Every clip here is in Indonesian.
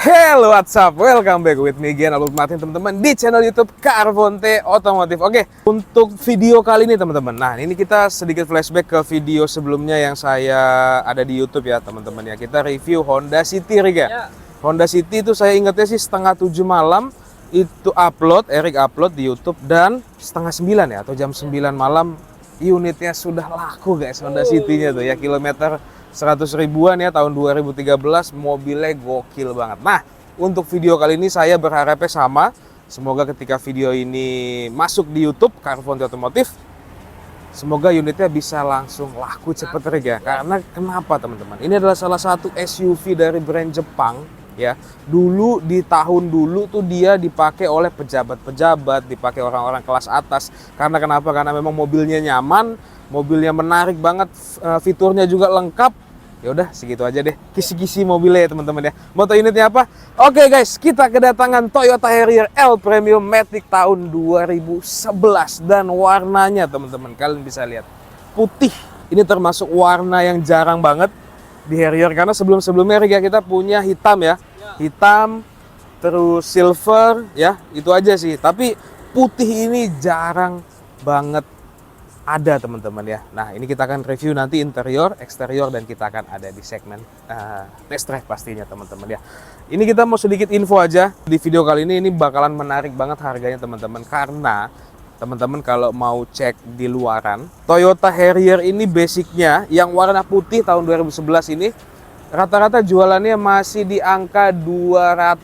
Hello, what's up? Welcome back with me again, Alut Martin, teman-teman, di channel YouTube Carbonte Otomotif. Oke, untuk video kali ini, teman-teman. Nah, ini kita sedikit flashback ke video sebelumnya yang saya ada di YouTube ya, teman-teman ya. Kita review Honda City, Riga. Ya. Honda City itu saya ingatnya sih setengah 7 malam itu Erik upload di YouTube, dan setengah 9 ya atau jam 9 malam unitnya sudah laku, guys. Honda City-nya tuh ya, kilometer 100 ribuan ya, tahun 2013, mobilnya gokil banget. Nah, untuk video kali ini saya berharapnya sama. Semoga ketika video ini masuk di YouTube Carbonte Otomotif, semoga unitnya bisa langsung laku cepet ya. Karena kenapa, teman-teman? Ini adalah salah satu SUV dari brand Jepang ya. Dulu di tahun dulu tuh dia dipakai oleh pejabat-pejabat, dipakai orang-orang kelas atas. Karena kenapa? Karena memang mobilnya nyaman, mobilnya menarik banget, fiturnya juga lengkap. Ya udah, segitu aja deh kisi-kisi mobilnya ya, teman-teman ya. Moto unitnya apa? Oke guys, kita kedatangan Toyota Harrier L Premium Matic tahun 2011, dan warnanya, teman-teman, kalian bisa lihat putih. Ini termasuk warna yang jarang banget di Harrier, karena sebelum-sebelumnya kita punya hitam ya. Hitam, terus silver ya, itu aja sih. Tapi putih ini jarang banget ada, teman-teman ya. Nah, ini kita akan review nanti interior, eksterior, dan kita akan ada di segmen test drive pastinya, teman-teman ya. Ini kita mau sedikit info aja di video kali ini bakalan menarik banget harganya, teman-teman, karena teman-teman kalau mau cek di luaran, Toyota Harrier ini basicnya yang warna putih tahun 2011 ini rata-rata jualannya masih di angka 200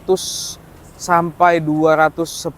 sampai 210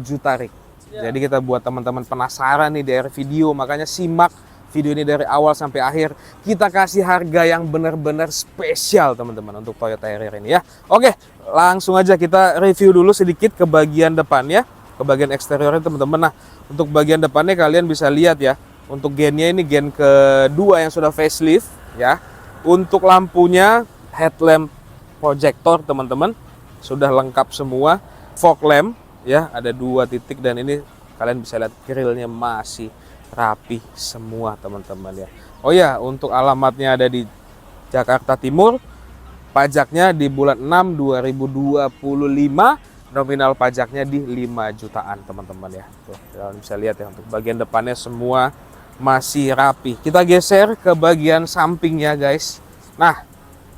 juta rik. Jadi kita buat teman-teman penasaran nih dari video, makanya simak video ini dari awal sampai akhir. Kita kasih harga yang benar-benar spesial, teman-teman, untuk Toyota Harrier ini ya. Oke, langsung aja kita review dulu sedikit ke bagian depannya, ke bagian eksteriornya, teman-teman. Nah, untuk bagian depannya kalian bisa lihat ya. Untuk gennya ini gen kedua yang sudah facelift ya. Untuk lampunya headlamp projector, teman-teman, sudah lengkap semua. Fog lamp ya, ada 2 titik, dan ini kalian bisa lihat grillnya masih rapi semua, teman-teman ya. Oh ya, untuk alamatnya ada di Jakarta Timur, pajaknya di bulan 6 2025, nominal pajaknya di 5 jutaan, teman-teman ya. Tuh, kalian bisa lihat ya, untuk bagian depannya semua masih rapi. Kita geser ke bagian sampingnya, guys. Nah,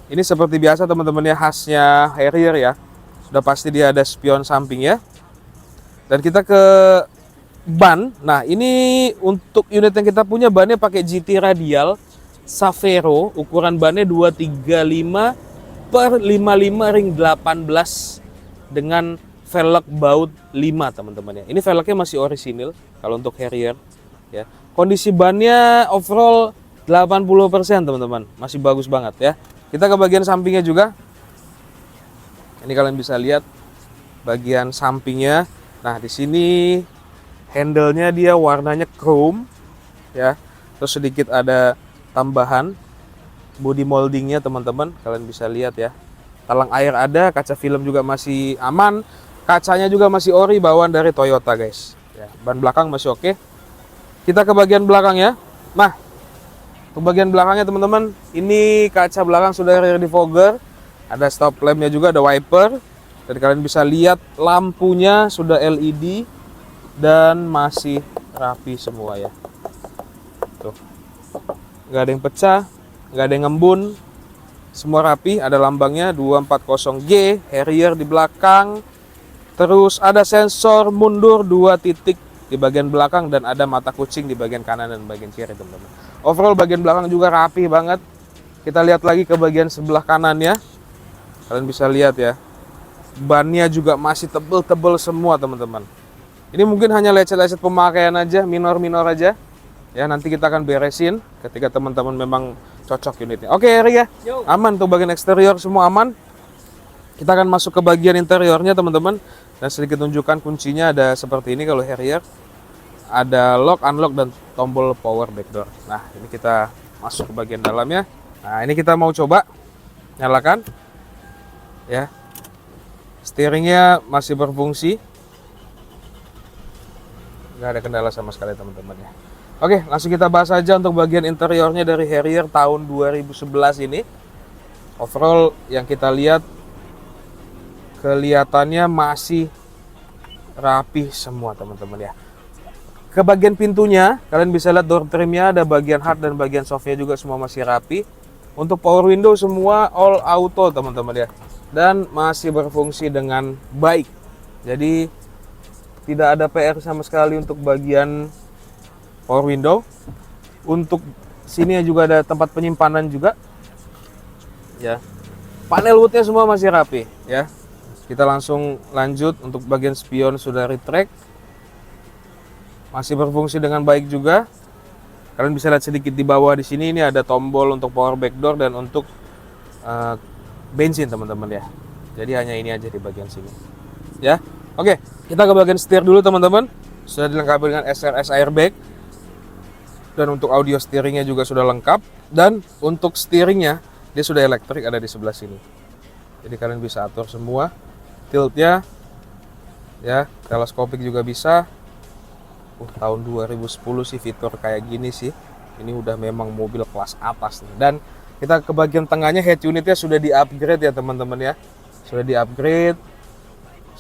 ini seperti biasa, teman-teman ya, khasnya Harrier ya. Sudah pasti dia ada spion samping ya. Dan kita ke ban. Nah, ini untuk unit yang kita punya bannya pakai GT Radial Savero, ukuran bannya 235 per 55 ring 18 dengan velg baut 5, teman-teman ya. Ini velgnya masih orisinil kalau untuk Harrier ya. Kondisi bannya overall 80%, teman-teman. Masih bagus banget ya. Kita ke bagian sampingnya juga. Ini kalian bisa lihat bagian sampingnya. Nah, di sini handle-nya dia warnanya chrome ya. Terus sedikit ada tambahan body moldingnya, teman-teman. Kalian bisa lihat ya. Talang air ada, kaca film juga masih aman. Kacanya juga masih ori, bawaan dari Toyota, guys. Ya, ban belakang masih oke. Kita ke bagian belakang ya. Nah, ke bagian belakangnya, teman-teman, ini kaca belakang sudah rear defogger. Ada stop lamp-nya juga, ada wiper. Dan kalian bisa lihat lampunya sudah LED dan masih rapi semua ya. Tuh, nggak ada yang pecah, nggak ada yang ngembun, semua rapi. Ada lambangnya 240G, Harrier di belakang. Terus ada sensor mundur 2 titik di bagian belakang, dan ada mata kucing di bagian kanan dan bagian kiri, teman-teman. Overall bagian belakang juga rapi banget. Kita lihat lagi ke bagian sebelah kanan ya. Kalian bisa lihat ya. Bannya juga masih tebel-tebel semua, teman-teman. Ini mungkin hanya lecet-lecet pemakaian aja, minor-minor aja. Ya, nanti kita akan beresin ketika teman-teman memang cocok unitnya. Oke, Eri ya. Aman tuh bagian eksterior, semua aman. Kita akan masuk ke bagian interiornya, teman-teman. Dan sedikit tunjukkan kuncinya ada seperti ini kalau Harrier. Ada lock, unlock, dan tombol power back door. Nah, ini kita masuk ke bagian dalamnya. Nah, ini kita mau coba nyalakan. Ya. Steeringnya masih berfungsi, nggak ada kendala sama sekali, teman-teman ya. Oke, langsung kita bahas aja untuk bagian interiornya dari Harrier tahun 2011 ini. Overall yang kita lihat kelihatannya masih rapi semua teman-teman ya. Ke bagian pintunya, kalian bisa lihat door trimnya ada bagian hard dan bagian softnya juga semua masih rapi. Untuk power window semua all auto teman-teman ya, dan masih berfungsi dengan baik. Jadi tidak ada PR sama sekali untuk bagian power window. Untuk sini juga ada tempat penyimpanan juga ya. Panel woodnya semua masih rapi ya. Kita langsung lanjut. Untuk bagian spion sudah retract, masih berfungsi dengan baik juga. Kalian bisa lihat sedikit di bawah di sini, ini ada tombol untuk power back door dan untuk bensin teman-teman ya. Jadi hanya ini aja di bagian sini ya. Oke, kita ke bagian setir dulu teman-teman. Sudah dilengkapi dengan SRS airbag, dan untuk audio steeringnya juga sudah lengkap. Dan untuk steeringnya dia sudah elektrik, ada di sebelah sini. Jadi kalian bisa atur semua tiltnya ya, teleskopik juga bisa. Tahun 2010 sih fitur kayak gini sih. Ini udah memang mobil kelas atas nih. Dan kita ke bagian tengahnya, head unitnya sudah di-upgrade ya teman-teman ya. Sudah di-upgrade.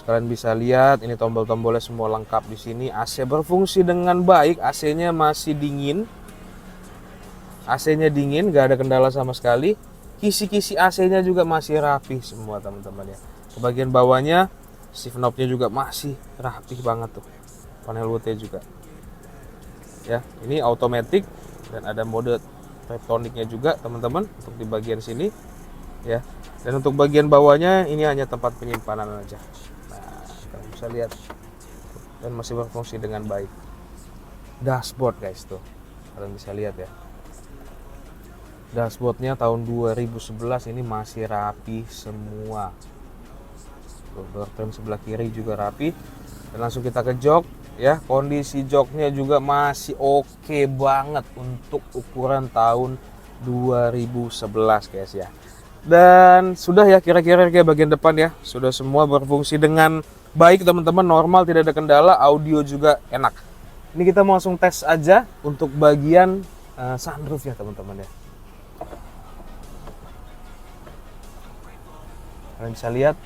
Kalian bisa lihat ini tombol-tombolnya semua lengkap di sini. AC berfungsi dengan baik, AC-nya masih dingin. AC-nya dingin, gak ada kendala sama sekali. Kisi-kisi AC-nya juga masih rapi semua teman-teman ya. Ke bagian bawahnya, shift knob-nya juga masih rapi banget tuh. Panel woodnya juga ya, ini automatic dan ada mode Tiptronicnya juga teman-teman untuk di bagian sini ya. Dan untuk bagian bawahnya ini hanya tempat penyimpanan aja. Nah, kalian bisa lihat dan masih berfungsi dengan baik. Dashboard guys tuh, kalian bisa lihat ya. Dashboardnya tahun 2011 ini masih rapi semua. Door trim sebelah kiri juga rapi. Dan langsung kita ke jok ya. Kondisi joknya juga masih oke banget untuk ukuran tahun 2011 guys ya. Dan sudah ya, kira-kira kayak bagian depan ya, sudah semua berfungsi dengan baik teman-teman, normal, tidak ada kendala. Audio juga enak. Ini kita mau langsung tes aja untuk bagian sunroof ya teman-teman ya. Kalian bisa lihat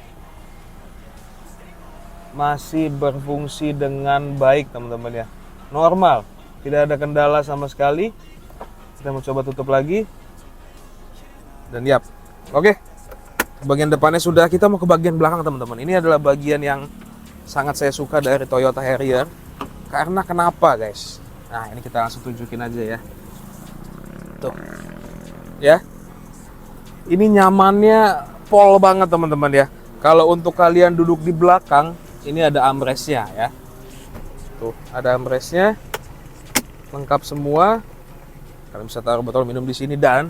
masih berfungsi dengan baik teman-teman ya, normal, tidak ada kendala sama sekali. Kita mau coba tutup lagi dan yap. Oke, bagian depannya sudah. Kita mau ke bagian belakang teman-teman. Ini adalah bagian yang sangat saya suka dari Toyota Harrier. Karena kenapa guys? Nah, ini kita langsung tunjukin aja ya. Tuh ya, ini nyamannya pol banget teman-teman ya. Kalau untuk kalian duduk di belakang, ini ada armrestnya ya. Tuh, ada armrestnya, lengkap semua. Kalian bisa taruh botol minum di sini dan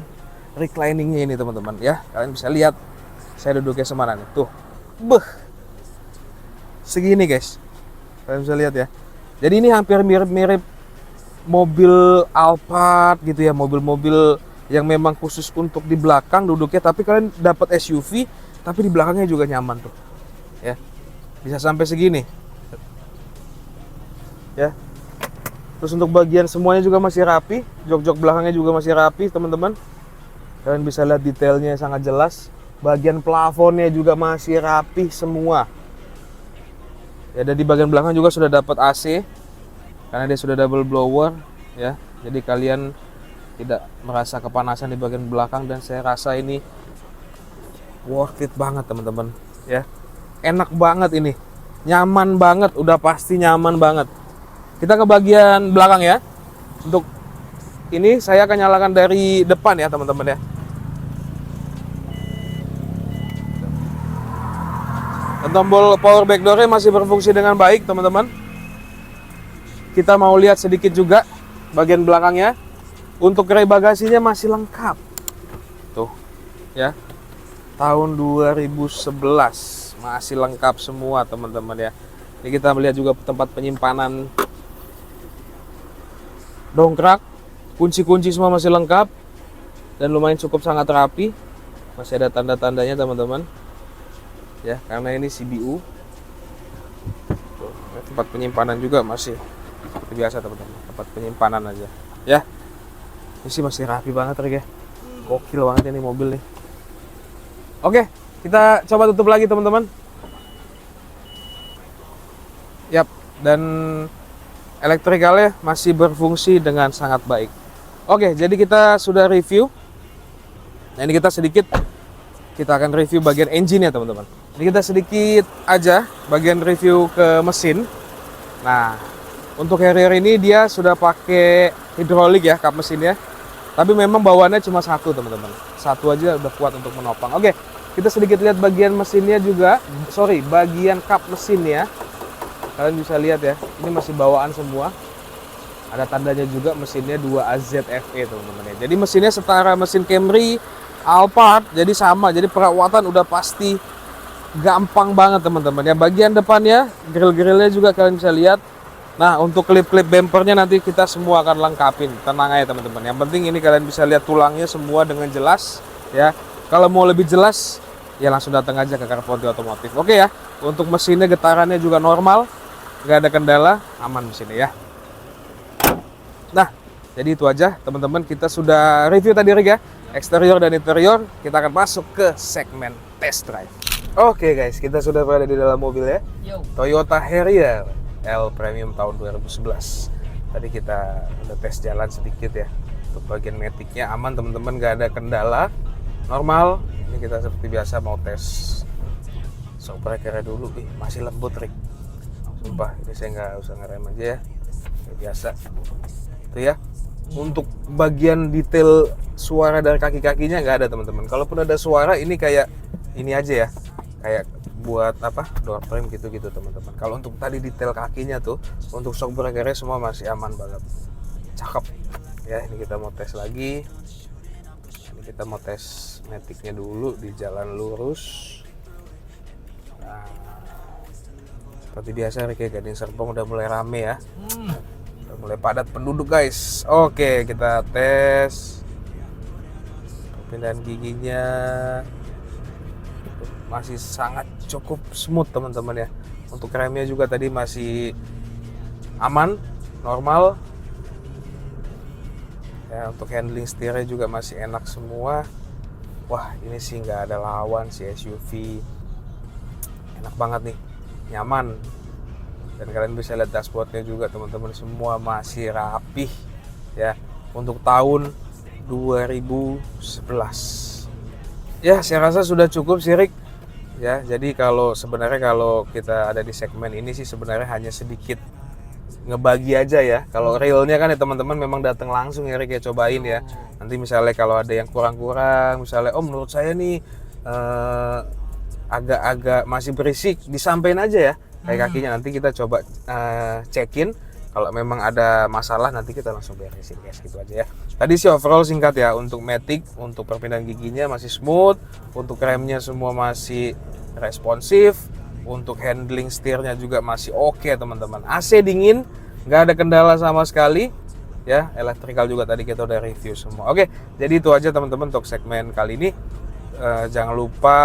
recliningnya ini teman-teman ya. Kalian bisa lihat saya duduknya semana nih. Tuh, segini guys. Kalian bisa lihat ya. Jadi ini hampir mirip-mirip mobil Alphard gitu ya, mobil-mobil yang memang khusus untuk di belakang duduknya. Tapi kalian dapat SUV, tapi di belakangnya juga nyaman tuh ya. Bisa sampai segini ya. Terus untuk bagian semuanya juga masih rapi, jok-jok belakangnya juga masih rapi teman-teman. Kalian bisa lihat detailnya sangat jelas. Bagian plafonnya juga masih rapi semua ya. Dan di bagian belakang juga sudah dapat AC karena dia sudah double blower ya. Jadi kalian tidak merasa kepanasan di bagian belakang, dan saya rasa ini worth it banget teman-teman ya. Enak banget ini, nyaman banget, udah pasti nyaman banget. Kita ke bagian belakang ya. Untuk ini saya akan nyalakan dari depan ya teman-teman ya. Dan tombol power back door-nya masih berfungsi dengan baik teman-teman. Kita mau lihat sedikit juga bagian belakangnya. Untuk gerai bagasinya masih lengkap tuh ya, tahun 2011 masih lengkap semua teman-teman ya. Ini kita melihat juga tempat penyimpanan dongkrak, kunci-kunci semua masih lengkap dan lumayan cukup sangat rapi. Masih ada tanda-tandanya teman-teman ya, karena ini CBU. Tuh, tempat penyimpanan juga masih seperti biasa teman-teman, tempat penyimpanan aja ya. Ini sih masih rapi banget ya, gokil banget ini mobil nih. Oke, kita coba tutup lagi teman-teman. Yap, dan elektrikalnya masih berfungsi dengan sangat baik. Oke, jadi kita sudah review. Nah, ini kita akan review bagian engine ya teman-teman. Ini kita sedikit aja bagian review ke mesin. Nah, untuk Harrier ini dia sudah pakai hidrolik ya kap mesinnya. Tapi memang bawaannya cuma satu teman-teman. Satu aja udah kuat untuk menopang. Oke, kita sedikit lihat bagian mesinnya juga. Bagian kap mesinnya. Kalian bisa lihat ya, ini masih bawaan semua. Ada tandanya juga mesinnya 2AZFE teman-teman ya. Jadi mesinnya setara mesin Camry, Alphard, jadi sama. Jadi perawatan udah pasti gampang banget teman-teman ya. Bagian depannya, grill-grillnya juga kalian bisa lihat. Nah, untuk klip-klip bumpernya nanti kita semua akan lengkapin. Tenang aja teman-teman. Yang penting ini kalian bisa lihat tulangnya semua dengan jelas ya. Kalau mau lebih jelas, ya langsung datang aja ke Carvonte Otomotif. Oke ya. Untuk mesinnya getarannya juga normal, nggak ada kendala, aman mesinnya ya. Nah, jadi itu aja teman-teman. Kita sudah review tadi rig ya, eksterior dan interior. Kita akan masuk ke segmen test drive. Oke guys, kita sudah berada di dalam mobil ya. Toyota Harrier L Premium tahun 2011. Tadi kita udah tes jalan sedikit ya. Untuk bagian maticnya aman teman-teman, nggak ada kendala, normal. Ini kita seperti biasa mau tes shock breaker dulu. Masih lembut rig. Sumpah, ini saya nggak usah ngerem aja ya. Kayak biasa. Itu ya. Untuk bagian detail suara dari kaki-kakinya nggak ada teman-teman. Kalaupun ada suara ini kayak ini aja ya. Kayak buat apa, door frame gitu-gitu teman-teman. Kalau untuk tadi detail kakinya tuh, untuk shock breakernya semua masih aman banget, cakep ya. Ini kita mau tes lagi. Ini kita mau tes maticnya dulu di jalan lurus. Nah, seperti biasa kayak Gading Serpong udah mulai rame ya, udah mulai padat penduduk guys. Oke, kita tes perpindahan giginya. Masih sangat cukup smooth teman-teman ya. Untuk remnya juga tadi masih aman, normal ya. Untuk handling setirnya juga masih enak semua. Wah, ini sih nggak ada lawan si SUV, enak banget nih, nyaman. Dan kalian bisa lihat dashboardnya juga teman-teman, semua masih rapih ya. Untuk tahun 2011 ya, saya rasa sudah cukup sih Rick ya. Jadi kalau kita ada di segmen ini sih sebenarnya hanya sedikit ngebagi aja ya. Kalau realnya kan ya teman-teman memang datang langsung ya Rick ya, cobain ya. Nanti misalnya kalau ada yang kurang-kurang, misalnya menurut saya nih agak-agak masih berisik, disampaikan aja ya kayak kakinya. Nanti kita coba cekin. Kalau memang ada masalah nanti kita langsung beresin guys, gitu aja ya. Tadi sih overall singkat ya, untuk matic, untuk perpindahan giginya masih smooth, untuk remnya semua masih responsif, untuk handling setirnya juga masih oke teman-teman. AC dingin, nggak ada kendala sama sekali ya. Elektrikal juga tadi kita udah review semua. Oke, jadi itu aja teman-teman untuk segmen kali ini. Jangan lupa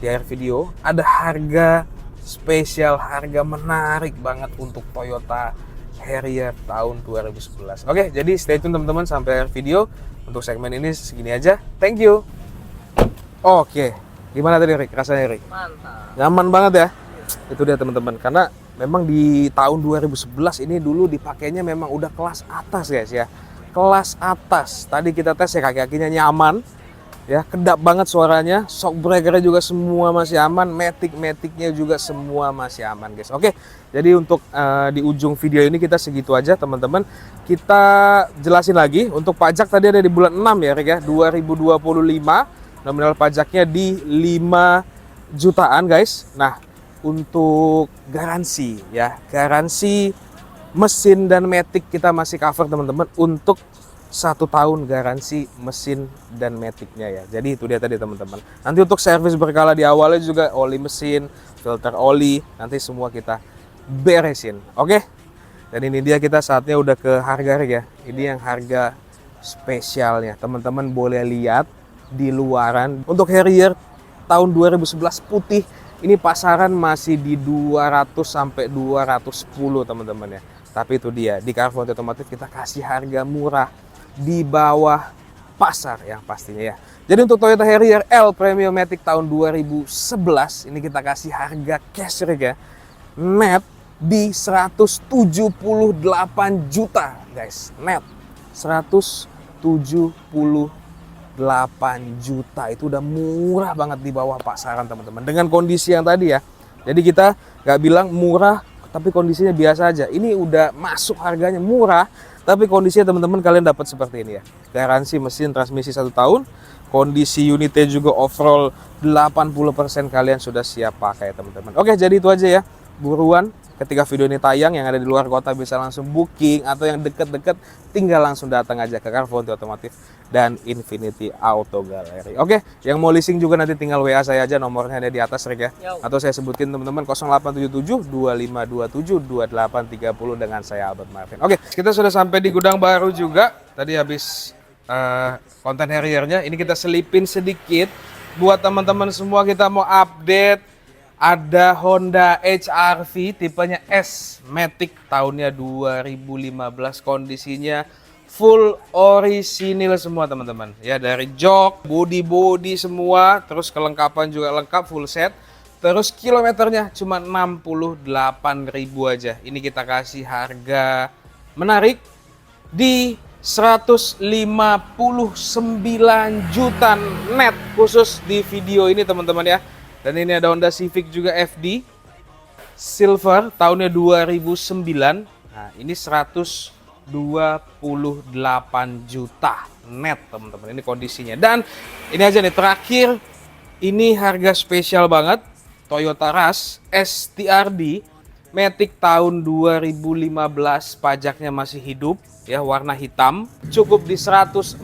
di akhir video ada harga spesial, harga menarik banget untuk Toyota Harrier tahun 2011. Oke, jadi stay tune teman-teman sampai akhir video. Untuk segmen ini segini aja. Thank you. Oke, gimana tadi Rick? Rasanya Rick? Mantap. Nyaman banget ya. Itu dia teman-teman. Karena memang di tahun 2011 ini dulu dipakainya memang udah kelas atas guys ya. Kelas atas. Tadi kita tes ya, kaki-kakinya nyaman. Ya, kedap banget suaranya, shock breakernya juga semua masih aman, matic-maticnya juga semua masih aman guys. Oke, jadi untuk di ujung video ini kita segitu aja teman-teman. Kita jelasin lagi, untuk pajak tadi ada di bulan 6 ya Rick ya, 2025, nominal pajaknya di 5 jutaan guys. Nah, untuk garansi ya, garansi mesin dan matic kita masih cover teman-teman, untuk 1 tahun garansi mesin dan maticnya ya. Jadi itu dia tadi teman-teman. Nanti untuk servis berkala di awalnya juga oli mesin, filter oli, nanti semua kita beresin. Oke? Dan ini dia, kita saatnya udah ke harga ya. Ini yang harga spesialnya. Teman-teman boleh lihat di luaran. Untuk Harrier tahun 2011 putih, ini pasaran masih di 200 sampai 210 teman-teman ya. Tapi itu dia, di Carvonte Otomotif kita kasih harga murah di bawah pasar yang pastinya ya. Jadi untuk Toyota Harrier L Premium Matic tahun 2011 ini kita kasih harga cash Rick ya, net di 178 juta guys, net 178 juta. Itu udah murah banget di bawah pasaran teman-teman, dengan kondisi yang tadi ya. Jadi kita nggak bilang murah tapi kondisinya biasa aja. Ini udah masuk harganya murah tapi kondisinya teman-teman kalian dapat seperti ini ya. Garansi mesin transmisi 1 tahun, kondisi unitnya juga overall 80% kalian sudah siap pakai teman-teman. Oke, jadi itu aja ya. Buruan ketika video ini tayang, yang ada di luar kota bisa langsung booking, atau yang deket-deket tinggal langsung datang aja ke Carvonte Otomotif dan Infinity Auto Gallery. Oke, yang mau leasing juga nanti tinggal WA saya aja, nomornya ada di atas Rick ya. Atau saya sebutin teman-teman 0877 2527 2830 dengan saya Albert Martin. Oke, kita sudah sampai di gudang baru juga. Tadi habis konten Harrier-nya, ini kita selipin sedikit buat teman-teman semua. Kita mau update, ada Honda HR-V tipenya S Matic tahunnya 2015, kondisinya full orisinil semua teman-teman ya, dari jok, body semua, terus kelengkapan juga lengkap full set. Terus kilometernya cuma 68.000 aja. Ini kita kasih harga menarik di 159 juta net khusus di video ini teman-teman ya. Dan ini ada Honda Civic juga FD Silver tahunnya 2009. Nah, ini 128 juta net teman-teman. Ini kondisinya. Dan ini aja nih terakhir, ini harga spesial banget, Toyota Rush STRD Matic tahun 2015, pajaknya masih hidup ya, warna hitam, cukup di 148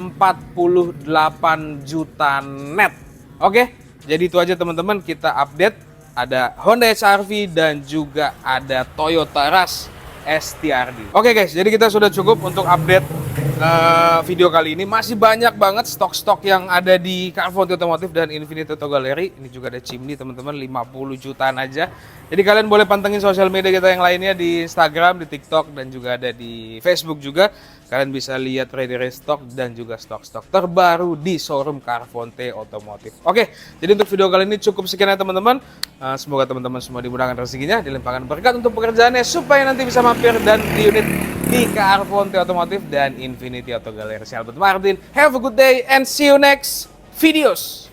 juta net. Oke. Jadi itu aja teman-teman, kita update, ada Honda HR-V dan juga ada Toyota Rush STRD. Oke guys, jadi kita sudah cukup untuk update video kali ini. Masih banyak banget stok-stok yang ada di Carvonte Otomotif dan Infinity Auto Gallery. Ini juga ada Chimney teman-teman, 50 jutaan aja. Jadi kalian boleh pantengin sosial media kita yang lainnya di Instagram, di TikTok, dan juga ada di Facebook juga. Kalian bisa lihat ready restock dan juga stok-stok terbaru di showroom Carvonte Otomotif. Oke, jadi untuk video kali ini cukup sekian ya teman-teman. Semoga teman-teman semua dimudahkan rezekinya, dilimpahkan berkat untuk pekerjaannya, supaya nanti bisa mampir dan di unit di Carvonte Otomotif dan Infinity Auto Gallery. Saya Albert Martin. Have a good day and see you next videos.